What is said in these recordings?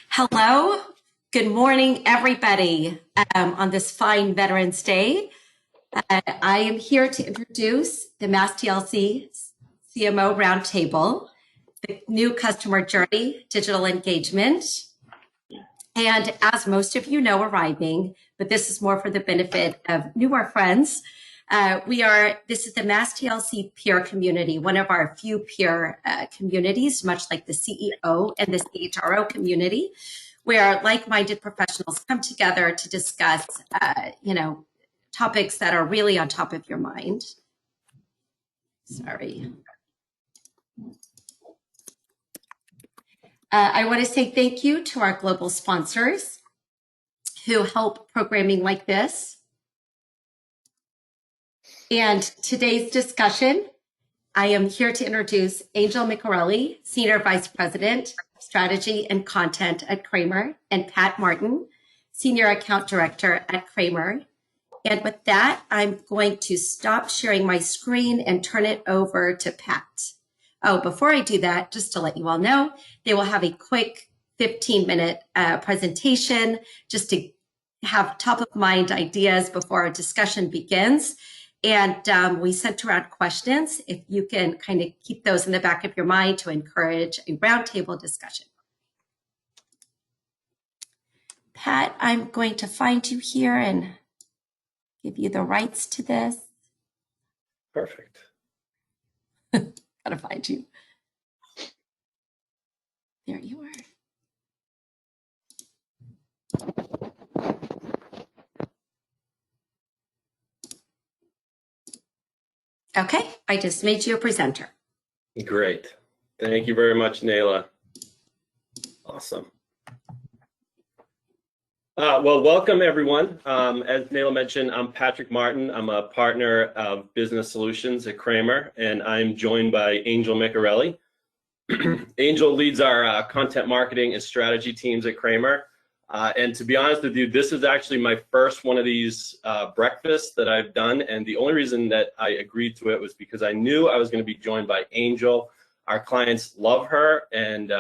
Hello, good morning, everybody, on this fine Veterans Day. I am here to introduce the MassTLC CMO Roundtable, the new customer journey, digital engagement. And as most of you know, arriving, but this is more for the benefit of newer friends, this is the MassTLC peer community, one of our few peer communities, much like the CEO and the CHRO community, where like-minded professionals come together to discuss, topics that are really on top of your mind. Sorry. I want to say thank you to our global sponsors who help programming like this. And today's discussion, I am here to introduce Angel Micarelli, Senior Vice President, Strategy and Content at Cramer, and Pat Martin, Senior Account Director at Cramer. And with that, I'm going to stop sharing my screen and turn it over to Pat. Oh, before I do that, just to let you all know, they will have a quick 15-minute presentation just to have top-of-mind ideas before our discussion begins. And we sent around questions, if you can kind of keep those in the back of your mind to encourage a roundtable discussion. Pat, I'm going to find you here and give you the rights to this. Perfect. Gotta find you. There you are. Okay, I just made you a presenter. Great. Thank you very much, Nayla. Awesome. Well, welcome everyone. As Nayla mentioned, I'm Patrick Martin. I'm a partner of business solutions at Cramer, and I'm joined by Angel Micarelli. Angel leads our content marketing and strategy teams at Cramer. And to be honest with you, this is actually my first one of these breakfasts that I've done. And the only reason that I agreed to it was because I knew I was going to be joined by Angel. Our clients love her, and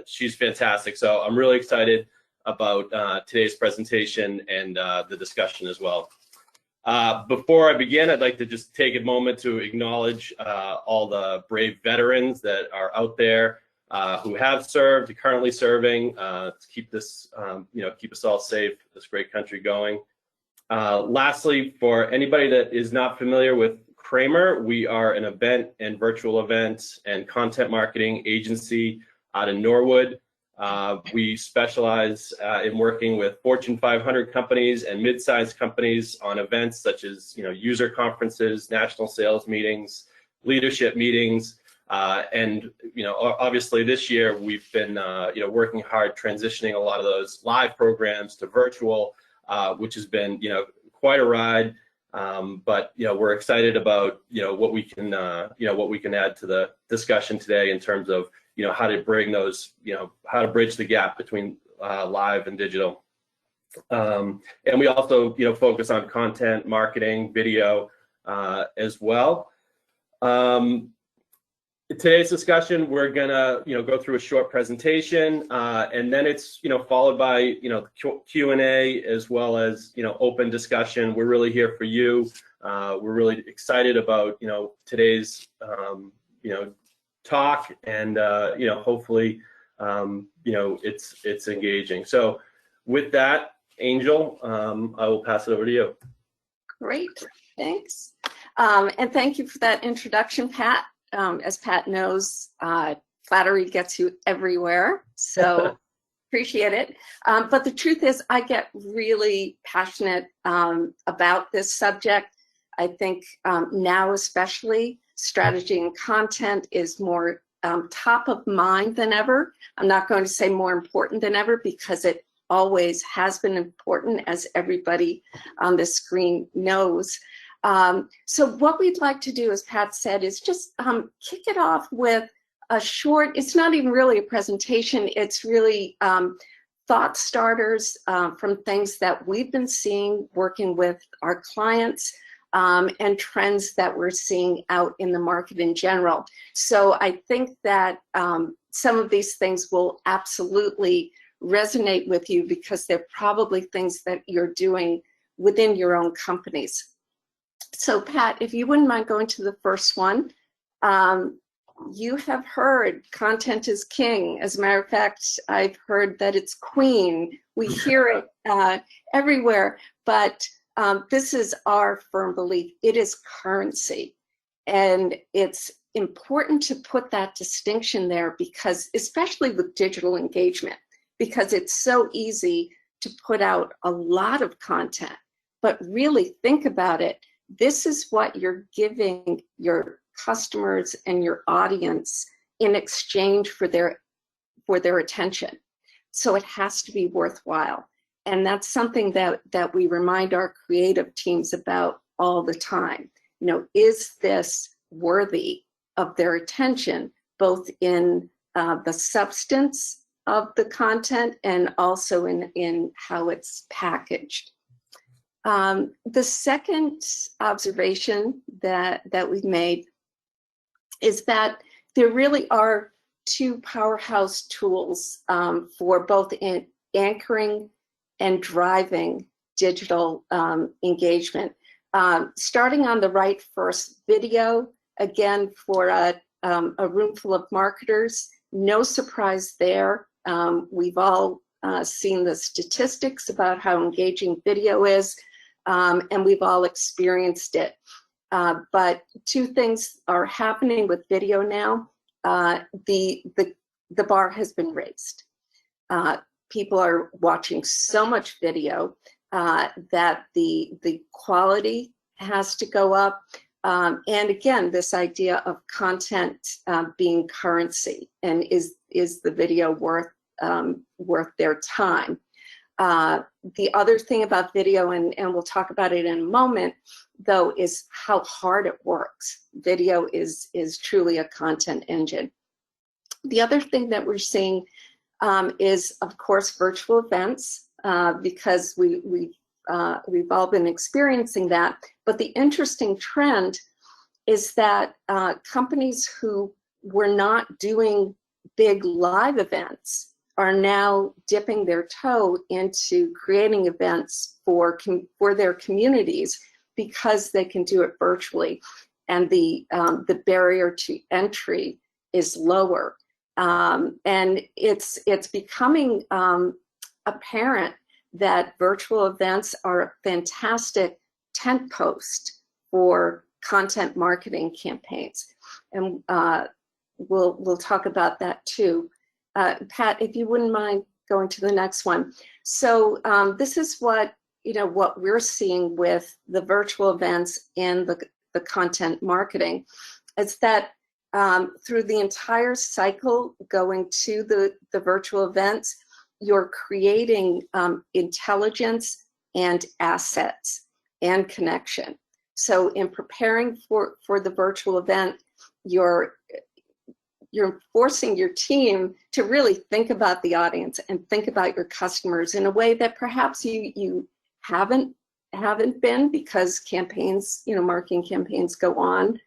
she's fantastic. So I'm really excited about today's presentation and the discussion as well. Before I begin, I'd like to just take a moment to acknowledge all the brave veterans that are out there who have served, currently serving, to keep this, keep us all safe, this great country going. Lastly, for anybody that is not familiar with Cramer, we are an event and virtual events and content marketing agency out in Norwood. We specialize in working with Fortune 500 companies and mid-sized companies on events such as, user conferences, national sales meetings, leadership meetings. And obviously this year we've been working hard transitioning a lot of those live programs to virtual, which has been quite a ride. But we're excited about what we can add to the discussion today in terms of how to bring those how to bridge the gap between live and digital. And we also focus on content marketing, video as well. Today's discussion, we're gonna go through a short presentation, and then it's followed by Q&A as well as open discussion. We're really here for you. We're really excited about today's talk, and hopefully it's engaging. So with that, Angel, I will pass it over to you. Great, thanks, and thank you for that introduction, Pat. As Pat knows, flattery gets you everywhere, so appreciate it. But the truth is, I get really passionate about this subject. I think now especially, strategy and content is more top of mind than ever. I'm not going to say more important than ever, because it always has been important, as everybody on this screen knows. So what we'd like to do, as Pat said, is just kick it off with a short, it's not even really a presentation, it's really thought starters from things that we've been seeing working with our clients, and trends that we're seeing out in the market in general. So I think that some of these things will absolutely resonate with you because they're probably things that you're doing within your own companies. So Pat, if you wouldn't mind going to the first one. You have heard content is king. As a matter of fact, I've heard that it's queen. We hear it everywhere, but this is our firm belief. It is currency. And it's important to put that distinction there because, especially with digital engagement, because it's so easy to put out a lot of content, but really think about it. This is what you're giving your customers and your audience in exchange for their attention. So it has to be worthwhile. And that's something that we remind our creative teams about all the time. You know, is this worthy of their attention, both in the substance of the content and also in how it's packaged. The second observation that we've made is that there really are two powerhouse tools for both in anchoring and driving digital engagement. Starting on the right first, video, again, for a room full of marketers, no surprise there. We've all seen the statistics about how engaging video is, and we've all experienced it. But two things are happening with video now. The bar has been raised. People are watching so much video that the quality has to go up. And again, this idea of content being currency, and is the video worth their time? The other thing about video, and we'll talk about it in a moment, though, is how hard it works. Video is truly a content engine. The other thing that we're seeing is, of course, virtual events, because we've all been experiencing that. But the interesting trend is that companies who were not doing big live events are now dipping their toe into creating events for their communities because they can do it virtually, and the barrier to entry is lower. And it's becoming apparent that virtual events are a fantastic tent post for content marketing campaigns, and we'll talk about that too. Pat, if you wouldn't mind going to the next one. So this is what we're seeing with the virtual events and the content marketing. It's that through the entire cycle going to the virtual events, you're creating intelligence and assets and connection. So in preparing for the virtual event, you're forcing your team to really think about the audience and think about your customers in a way that perhaps you haven't been, because campaigns, marketing campaigns go on.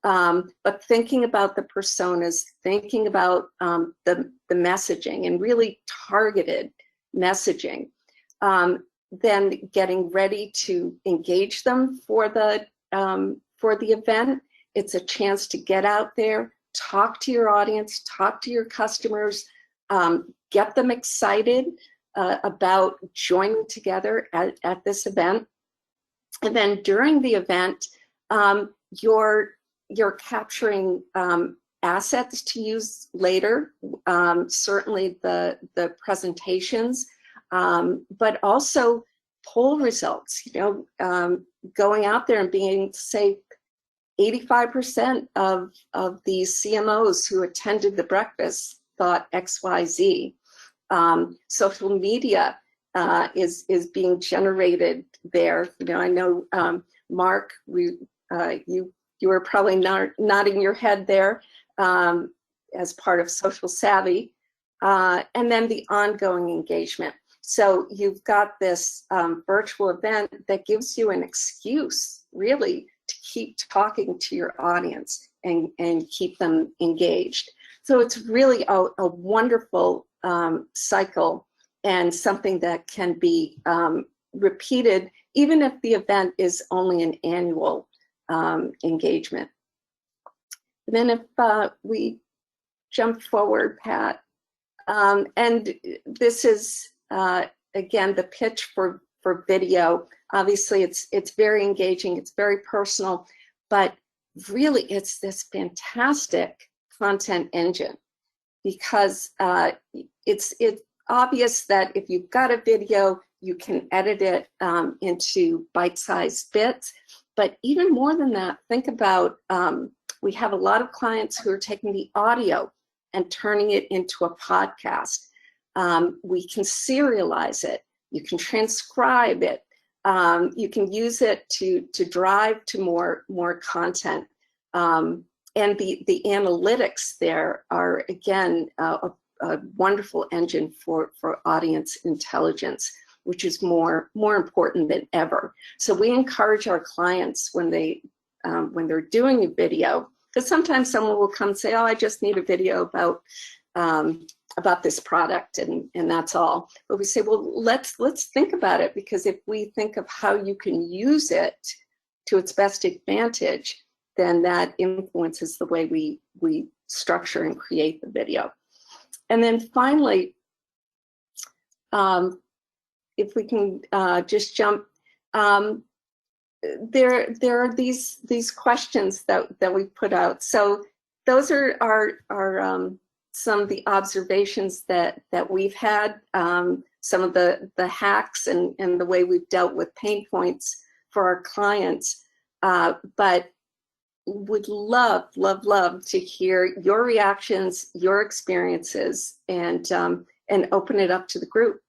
But thinking about the personas, thinking about the messaging, and really targeted messaging, then getting ready to engage them for the event. It's a chance to get out there, talk to your audience, talk to your customers, get them excited about joining together at this event. And then during the event, you're capturing assets to use later, certainly the presentations, but also poll results, going out there and being able to say 85% of the CMOs who attended the breakfast thought XYZ. Social media is being generated there. I know, Mark, you were probably nodding your head there as part of Social Savvy, and then the ongoing engagement. So you've got this virtual event that gives you an excuse, really, to keep talking to your audience and keep them engaged. So it's really a wonderful cycle, and something that can be repeated even if the event is only an annual engagement. And then if we jump forward, Pat, and this is again the pitch for video. Obviously, it's very engaging, it's very personal, but really it's this fantastic content engine, because it's obvious that if you've got a video, you can edit it into bite-sized bits. But even more than that, think about, we have a lot of clients who are taking the audio and turning it into a podcast. We can serialize it. You can transcribe it. You can use it to drive to more content. And the analytics there are, again, a wonderful engine for audience intelligence, which is more important than ever. So we encourage our clients when they're doing a video, because sometimes someone will come and say, oh, I just need a video about this product, and that's all. But we say, well, let's think about it, because if we think of how you can use it to its best advantage, then that influences the way we structure and create the video. And then finally, if we can just jump, there are these questions that we put out. So those are some of the observations that we've had, some of the hacks and the way we've dealt with pain points for our clients. But would love to hear your reactions, your experiences, and open it up to the group.